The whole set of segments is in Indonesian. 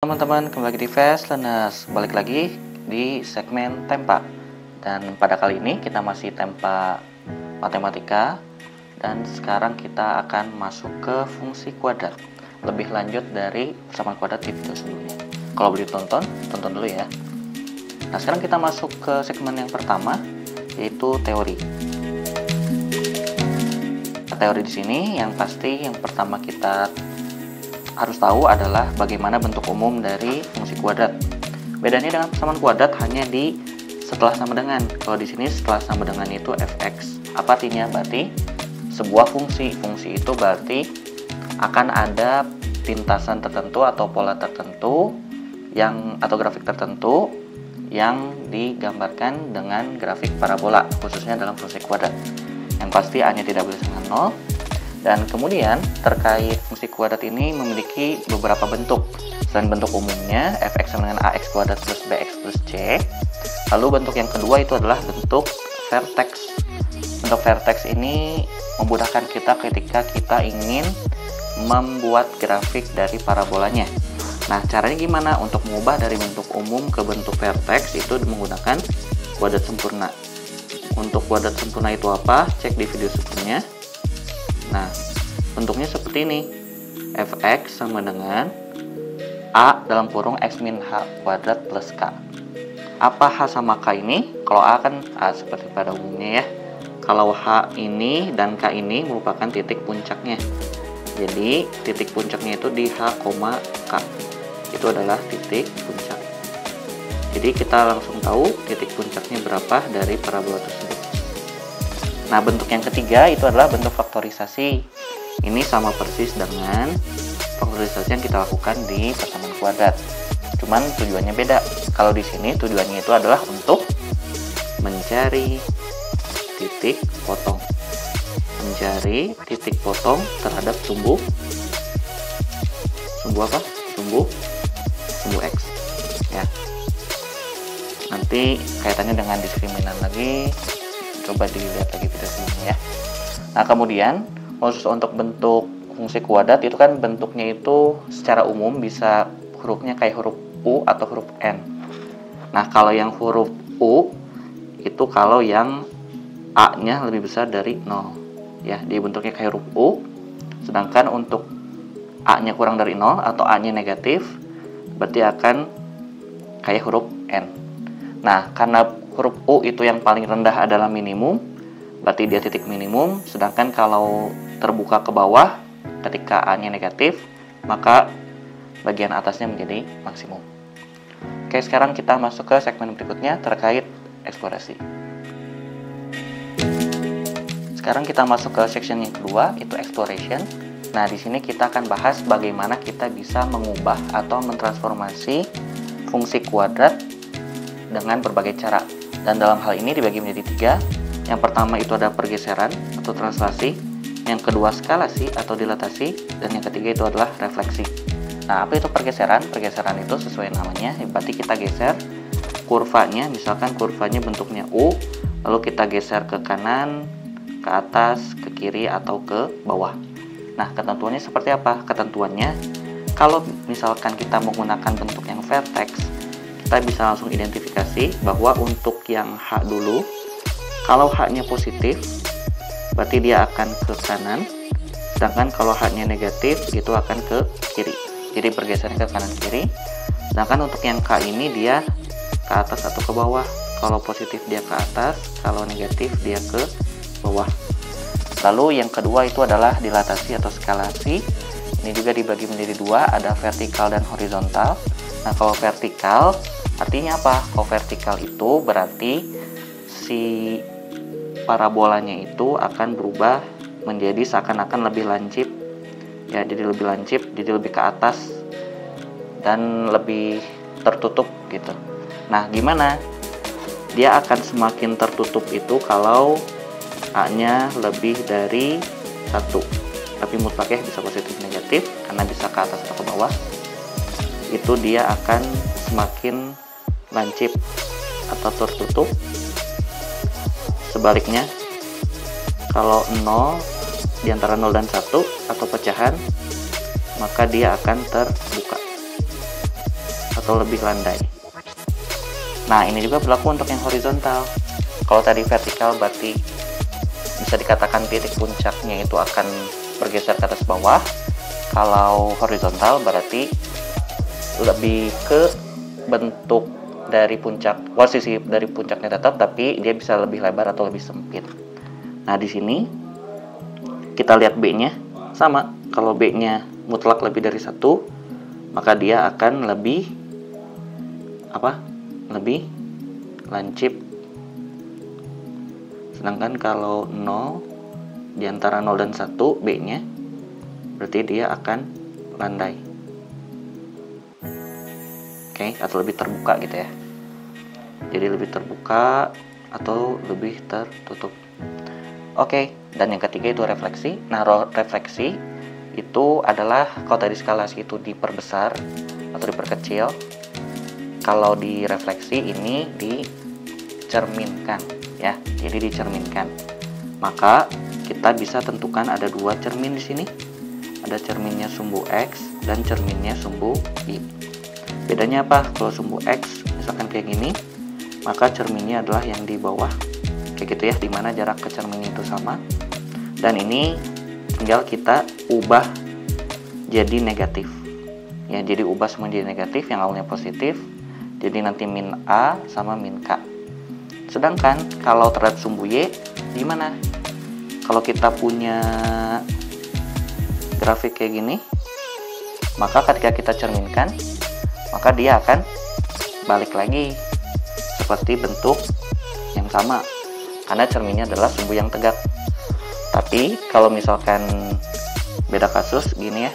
teman-teman, kembali lagi di Fast Learners. Balik lagi di segmen Tempa. Dan pada kali ini kita masih Tempa Matematika. Dan sekarang kita akan masuk ke fungsi kuadrat. Lebih lanjut dari persamaan kuadrat di video sebelumnya. Kalau belum tonton dulu ya. Nah, sekarang kita masuk ke segmen yang pertama, yaitu teori. Teori di sini yang pasti yang pertama kita harus tahu adalah bagaimana bentuk umum dari fungsi kuadrat. Bedanya dengan persamaan kuadrat hanya di setelah sama dengan. Kalau di sini setelah sama dengan itu fx. Apa artinya? Berarti sebuah fungsi. Fungsi itu berarti akan ada lintasan tertentu atau pola tertentu atau grafik tertentu yang digambarkan dengan grafik parabola, khususnya dalam fungsi kuadrat. Yang pasti a-nya tidak boleh sama 0. Dan kemudian terkait fungsi kuadrat ini memiliki beberapa bentuk. Selain bentuk umumnya fx sama dengan ax kuadrat plus bx plus c. Lalu bentuk yang kedua itu adalah bentuk vertex. Bentuk vertex ini memudahkan kita ketika kita ingin membuat grafik dari parabolanya. Nah, caranya gimana untuk mengubah dari bentuk umum ke bentuk vertex? Itu menggunakan kuadrat sempurna. Untuk kuadrat sempurna itu apa? Cek di video sebelumnya. Nah, bentuknya seperti ini. Fx sama dengan A dalam kurung X min H kuadrat plus K. Apa H sama K ini? Kalau A kan A seperti pada umumnya ya. Kalau H ini dan K ini merupakan titik puncaknya. Jadi, titik puncaknya itu di H, K. Itu adalah titik puncak. Jadi, kita langsung tahu titik puncaknya berapa dari parabola tersebut. Nah, bentuk yang ketiga itu adalah bentuk faktorisasi. Ini sama persis dengan faktorisasi yang kita lakukan di persamaan kuadrat. Cuman tujuannya beda. Kalau di sini tujuannya itu adalah untuk mencari titik potong. Mencari titik potong terhadap sumbu apa? Sumbu X. Ya. Nanti kaitannya dengan diskriminan lagi. Coba dilihat lagi video sebelumnya ya. Nah, kemudian khusus untuk bentuk fungsi kuadrat itu kan bentuknya itu secara umum bisa hurufnya kayak huruf U atau huruf N. Nah, kalau yang huruf U itu kalau yang A-nya lebih besar dari 0. Ya, dia bentuknya kayak huruf U. Sedangkan untuk A-nya kurang dari 0 atau A-nya negatif, berarti akan kayak huruf N. Nah, karena huruf U itu yang paling rendah adalah minimum, berarti dia titik minimum. Sedangkan kalau terbuka ke bawah, ketika A-nya negatif, maka bagian atasnya menjadi maksimum. Oke, sekarang kita masuk ke segmen berikutnya terkait eksplorasi. Sekarang kita masuk ke section yang kedua, itu exploration. Nah, di sini kita akan bahas bagaimana kita bisa mengubah atau mentransformasi fungsi kuadrat dengan berbagai cara. Dan dalam hal ini dibagi menjadi 3. Yang pertama itu ada pergeseran atau translasi. Yang kedua skalasi atau dilatasi. Dan yang ketiga itu adalah refleksi. Nah, apa itu pergeseran? Pergeseran itu sesuai namanya. Berarti kita geser kurvanya. Misalkan kurvanya bentuknya U. Lalu kita geser ke kanan, ke atas, ke kiri, atau ke bawah. Nah, ketentuannya seperti apa? Ketentuannya, kalau misalkan kita menggunakan bentuk yang vertex, kita bisa langsung identifikasi bahwa untuk yang H dulu, kalau H-nya positif, berarti dia akan ke kanan. Sedangkan kalau H-nya negatif, itu akan ke kiri. Jadi bergesernya ke kanan kiri. Sedangkan untuk yang K ini dia ke atas atau ke bawah. Kalau positif dia ke atas, kalau negatif dia ke bawah. Lalu yang kedua itu adalah dilatasi atau skalasi. Ini juga dibagi menjadi 2, ada vertikal dan horizontal. Nah, kalau vertikal artinya apa? Kalau vertikal itu berarti si parabolanya itu akan berubah menjadi seakan-akan lebih lancip. Ya, jadi lebih lancip, jadi lebih ke atas dan lebih tertutup gitu. Nah, gimana? Dia akan semakin tertutup itu kalau A-nya lebih dari 1. Tapi mutlaknya bisa positif negatif karena bisa ke atas atau ke bawah. Itu dia akan semakin lancip atau tertutup. Sebaliknya, kalau 0 di antara 0 dan 1 atau pecahan, maka dia akan terbuka. atau lebih landai. Nah, ini juga berlaku untuk yang horizontal. Kalau tadi vertikal berarti bisa dikatakan titik puncaknya itu akan bergeser ke atas bawah. Kalau horizontal berarti lebih ke bentuk dari puncak, posisi dari puncaknya tetap, tapi dia bisa lebih lebar atau lebih sempit. Nah, di sini kita lihat B-nya sama. Kalau B-nya mutlak lebih dari 1, maka dia akan lebih lebih lancip. Sedangkan kalau 0 di antara 0 dan 1 B-nya berarti dia akan landai. Oke, atau lebih terbuka gitu ya. Jadi lebih terbuka atau lebih tertutup. Oke, dan yang ketiga itu refleksi. Nah, refleksi itu adalah kalau tadi skalasi itu diperbesar atau diperkecil. Kalau di refleksi ini dicerminkan ya. Jadi dicerminkan. Maka kita bisa tentukan ada 2 cermin di sini. Ada cerminnya sumbu X dan cerminnya sumbu Y. Bedanya apa? Kalau sumbu X misalkan kayak gini, maka cerminnya adalah yang di bawah kayak gitu ya, dimana jarak ke cermin itu sama. Dan ini tinggal kita ubah jadi negatif ya, jadi ubah semua jadi negatif, yang awalnya positif jadi nanti min A sama min K. Sedangkan kalau terhadap sumbu Y gimana? Kalau kita punya grafik kayak gini, maka ketika kita cerminkan, maka dia akan balik lagi seperti bentuk yang sama, karena cerminnya adalah sumbu yang tegak. Tapi kalau misalkan beda kasus gini ya,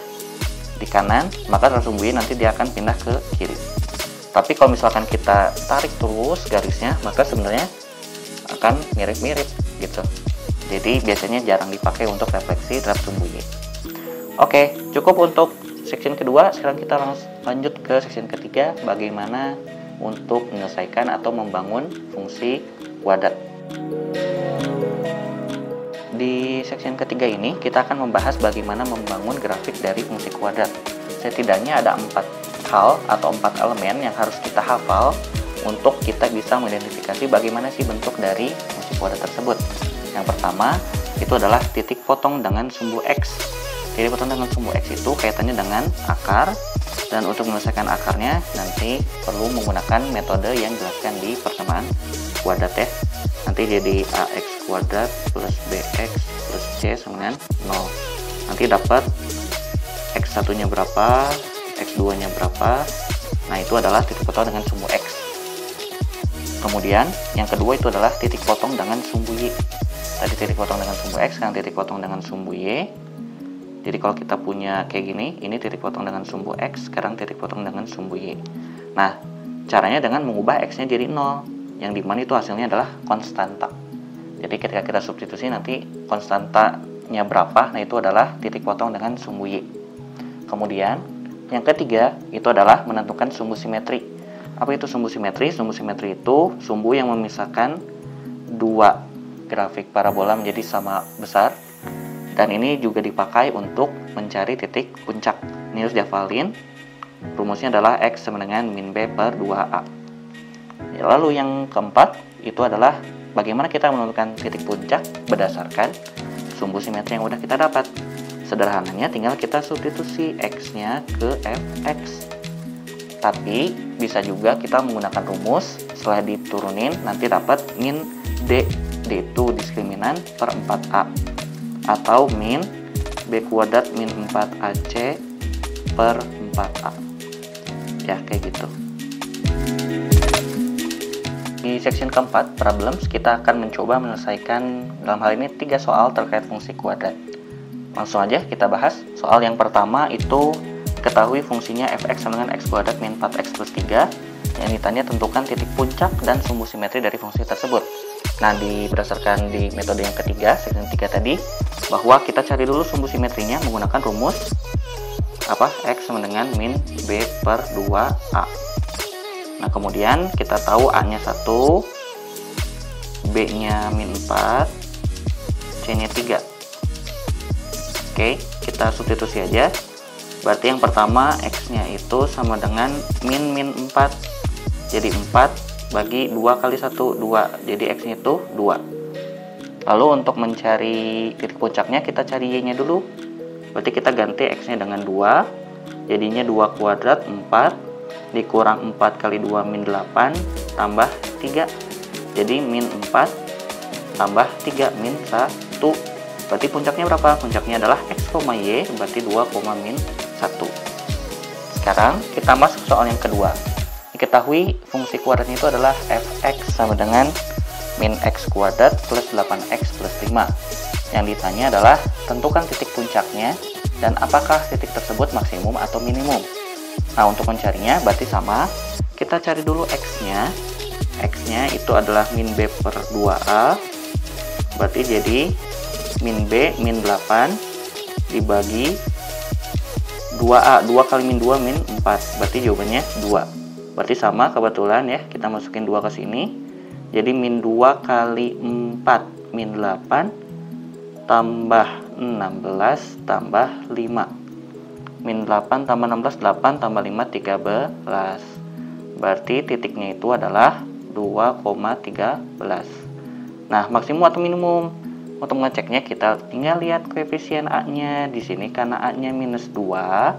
di kanan, maka terhadap sumbu Y nanti dia akan pindah ke kiri. Tapi kalau misalkan kita tarik terus garisnya, maka sebenarnya akan mirip-mirip gitu. Jadi biasanya jarang dipakai untuk refleksi terhadap sumbu Y. Oke, cukup untuk section kedua. Sekarang kita lanjut ke section ketiga, bagaimana untuk menyelesaikan atau membangun fungsi kuadrat. Di section ketiga ini kita akan membahas bagaimana membangun grafik dari fungsi kuadrat. Setidaknya ada 4 hal atau 4 elemen yang harus kita hafal untuk kita bisa mengidentifikasi bagaimana sih bentuk dari fungsi kuadrat tersebut. Yang pertama itu adalah titik potong dengan sumbu X. Titik potong dengan sumbu X itu kaitannya dengan akar, dan untuk menyelesaikan akarnya nanti perlu menggunakan metode yang dijelaskan di persamaan kuadrat ya. Nanti jadi AX kuadrat plus BX plus C sama dengan 0. Nanti dapat X1 nya berapa, X2 nya berapa. Nah, itu adalah titik potong dengan sumbu X. Kemudian yang kedua itu adalah titik potong dengan sumbu Y. Tadi titik potong dengan sumbu X, sekarang titik potong dengan sumbu Y. Jadi kalau kita punya kayak gini, ini titik potong dengan sumbu X, sekarang titik potong dengan sumbu Y. Nah, caranya dengan mengubah X-nya jadi 0, yang dimana itu hasilnya adalah konstanta. Jadi ketika kita substitusi nanti konstantanya berapa, nah itu adalah titik potong dengan sumbu Y. Kemudian yang ketiga itu adalah menentukan sumbu simetri. Apa itu sumbu simetri? Sumbu simetri itu sumbu yang memisahkan 2 grafik parabola menjadi sama besar. Dan ini juga dipakai untuk mencari titik puncak. Ini harus dihafalin. Rumusnya adalah X sama dengan min B per 2A. Lalu yang keempat itu adalah bagaimana kita menentukan titik puncak berdasarkan sumbu simetri yang udah kita dapat. Sederhananya tinggal kita substitusi X-nya ke Fx. Tapi bisa juga kita menggunakan rumus, setelah diturunin nanti dapat min D. D itu diskriminan per 4A. Atau min B kuadrat min 4AC per 4A. Ya, kayak gitu. Di section keempat, problems, kita akan mencoba menyelesaikan dalam hal ini 3 soal terkait fungsi kuadrat. Langsung aja kita bahas. Soal yang pertama itu ketahui fungsinya fx sama dengan x kuadrat min 4x plus 3. Yang ditanya tentukan titik puncak dan sumbu simetri dari fungsi tersebut. Nah, berdasarkan di metode yang ketiga, section 3 tadi, bahwa kita cari dulu sumbu simetrinya menggunakan rumus x sama dengan min b per 2a. Nah, kemudian kita tahu a-nya 1, b-nya min 4, c-nya 3. Oke, kita substitusi aja. Berarti yang pertama X-nya itu sama dengan min 4. Jadi 4 bagi 2 kali 1, 2. Jadi X-nya itu 2. Lalu untuk mencari titik puncaknya kita cari Y-nya dulu. Berarti kita ganti X-nya dengan 2. Jadinya 2 kuadrat 4 dikurang 4 kali 2 min 8 tambah 3. Jadi min 4 tambah 3 min 1. Berarti puncaknya berapa? Puncaknya adalah X, Y, berarti 2, min 1. Sekarang kita masuk soal yang kedua. Diketahui fungsi kuadratnya itu adalah fx sama dengan min x kuadrat plus 8x plus 5. Yang ditanya adalah tentukan titik puncaknya dan apakah titik tersebut maksimum atau minimum. Nah, untuk mencarinya berarti sama. Kita cari dulu x-nya. X-nya itu adalah min b per 2a. Berarti jadi min b min 8 dibagi 2a. 2 kali min 2 min 4. Berarti jawabannya 2. Berarti sama kebetulan ya. Kita masukin 2 ke sini. Jadi min 2 kali 4 min 8 tambah 16 tambah 5. Min 8 tambah 16, 8 tambah 5, 13. Berarti titiknya itu adalah 2,13. Nah, maksimum atau minimum? Untuk mengeceknya kita tinggal lihat koefisien A-nya. Di sini karena A-nya minus 2,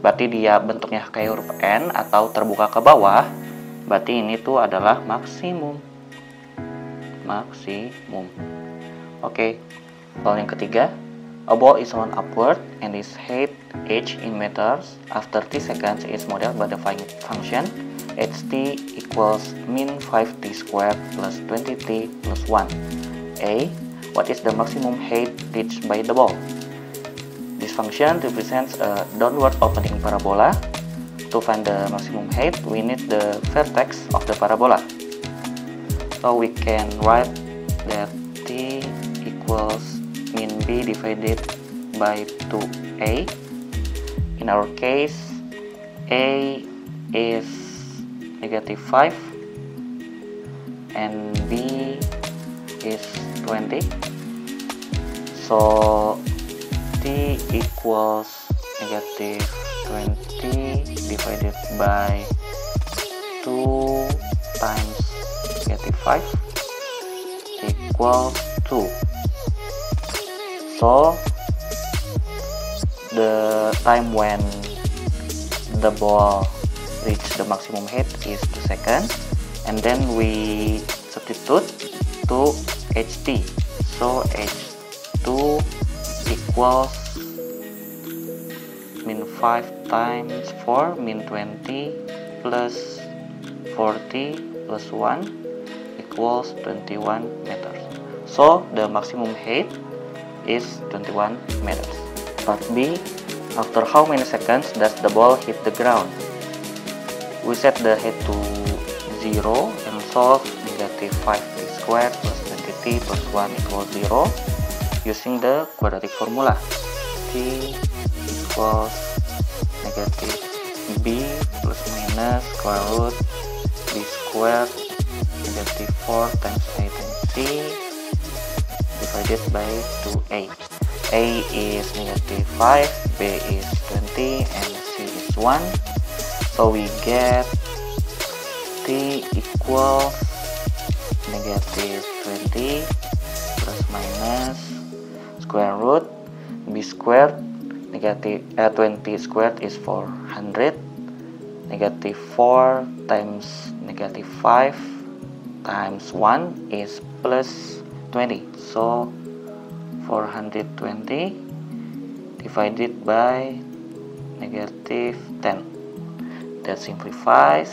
berarti dia bentuknya kayak huruf N atau terbuka ke bawah. Berarti ini tuh adalah maksimum. Oke. Soal yang ketiga. A ball is run upward and its height h in meters. After t seconds is modeled by the function ht equals min 5t squared plus 20t plus 1. A. What is the maximum height reached by the ball? This function represents a downward opening parabola. To find the maximum height, we need the vertex of the parabola. So we can write that t equals min b divided by 2a. In our case, a is negative 5 and b is 20. So t equals negative 20 divided by 2 times negative 5 equals 2. So the time when the ball reach the maximum height is 2 seconds, and then we substitute to ht. So h2 equals min 5 times 4 min 20 plus 40 plus 1 equals 21 meters. So the maximum height is 21 meters. Part B. After how many seconds does the ball hit the ground? We set the height to 0 and solve negative 5t squared plus 20t plus 1 equals 0 using the quadratic formula. T equals negative b plus minus square root b squared negative 4 times a times c divided by 2a. A is negative 5, b is 20, and c is 1. So we get t equals negative 20 plus minus square root b squared negative 20 squared is 400. Negative 4 times negative 5 times 1 is plus 20. So 420 divided by negative 10. That simplifies.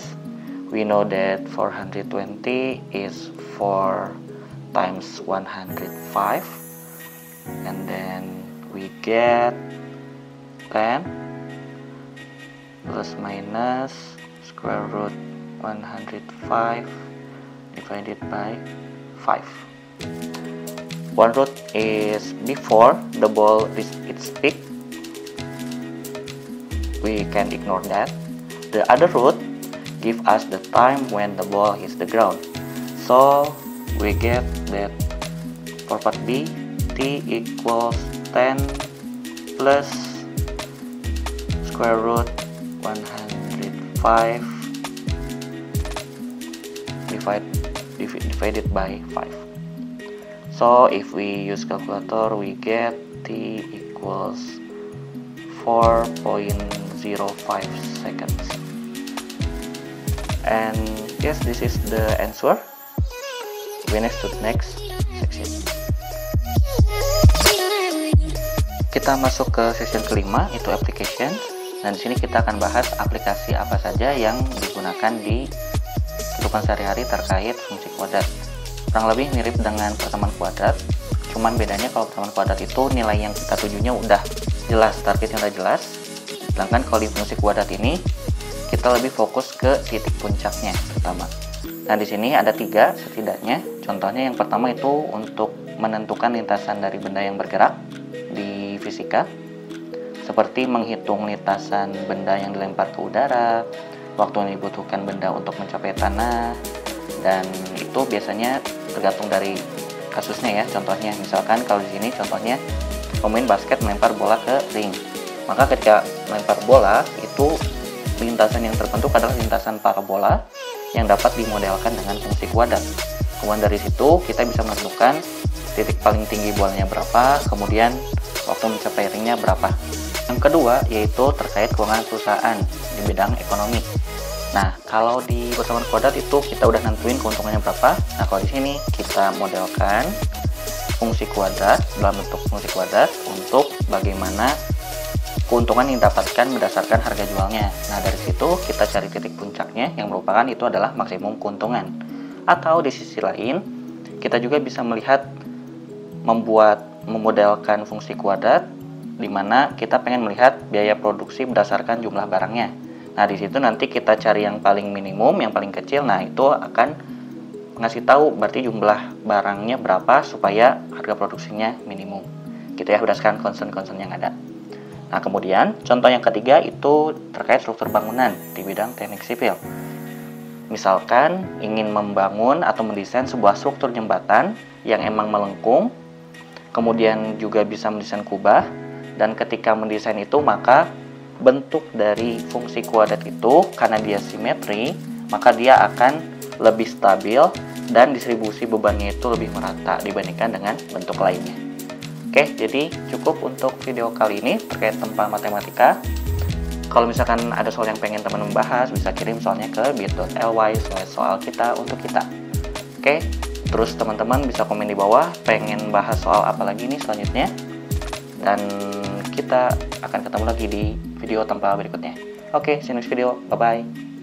We know that 420 is 4 times 105, and then we get 10 plus minus square root 105 divided by 5. 1 root is before the ball reached its peak. We can ignore that. The other root give us the time when the ball hits the ground. So we get that for part B, t equals 10 plus square root 105 divided by 5. So if we use calculator, we get t equals 4.05 seconds. And yes, this is the answer. We next to the next section. Kita masuk ke section kelima, itu application. Dan di sini kita akan bahas aplikasi apa saja yang digunakan di kehidupan sehari-hari terkait fungsi kuadrat. Kurang lebih mirip dengan pertemuan kuadrat, cuman bedanya kalau pertemuan kuadrat itu nilai yang kita tujunya udah jelas, targetnya udah jelas. Sedangkan kalau di fungsi kuadrat ini kita lebih fokus ke titik puncaknya terutama. Nah, di sini ada 3 setidaknya. Contohnya yang pertama itu untuk menentukan lintasan dari benda yang bergerak di fisika, seperti menghitung lintasan benda yang dilempar ke udara, waktu yang dibutuhkan benda untuk mencapai tanah, dan itu biasanya tergantung dari kasusnya ya. Contohnya misalkan kalau di sini contohnya pemain basket melempar bola ke ring, maka ketika melempar bola itu lintasan yang terbentuk adalah lintasan parabola yang dapat dimodelkan dengan fungsi kuadrat. Kemudian dari situ kita bisa menentukan titik paling tinggi bolanya berapa, kemudian waktu mencapai ringnya berapa. Yang kedua yaitu terkait keuangan perusahaan di bidang ekonomi. Nah, kalau di pertemuan kuadrat itu kita udah nentuin keuntungannya berapa. Nah, kalau di sini kita modelkan fungsi kuadrat dalam bentuk fungsi kuadrat untuk bagaimana keuntungan yang didapatkan berdasarkan harga jualnya. Nah, dari situ kita cari titik puncaknya yang merupakan itu adalah maksimum keuntungan. Atau di sisi lain, kita juga bisa melihat memodelkan fungsi kuadrat di mana kita pengen melihat biaya produksi berdasarkan jumlah barangnya. Nah, di situ nanti kita cari yang paling minimum, yang paling kecil. Nah, itu akan ngasih tahu berarti jumlah barangnya berapa supaya harga produksinya minimum. Gitu ya, berdasarkan concern-concern yang ada. Nah, kemudian contoh yang ketiga itu terkait struktur bangunan di bidang teknik sipil. Misalkan ingin membangun atau mendesain sebuah struktur jembatan yang emang melengkung, kemudian juga bisa mendesain kubah, dan ketika mendesain itu maka bentuk dari fungsi kuadrat itu karena dia simetri, maka dia akan lebih stabil dan distribusi bebannya itu lebih merata dibandingkan dengan bentuk lainnya. Oke, jadi cukup untuk video kali ini terkait tempat matematika. Kalau misalkan ada soal yang pengen teman membahas, bisa kirim soalnya ke bit.ly/soal kita untuk kita. Oke, terus teman-teman bisa komen di bawah pengen bahas soal apa lagi nih selanjutnya. Dan kita akan ketemu lagi di video tanpa berikutnya. Oke, see you next video. Bye-bye.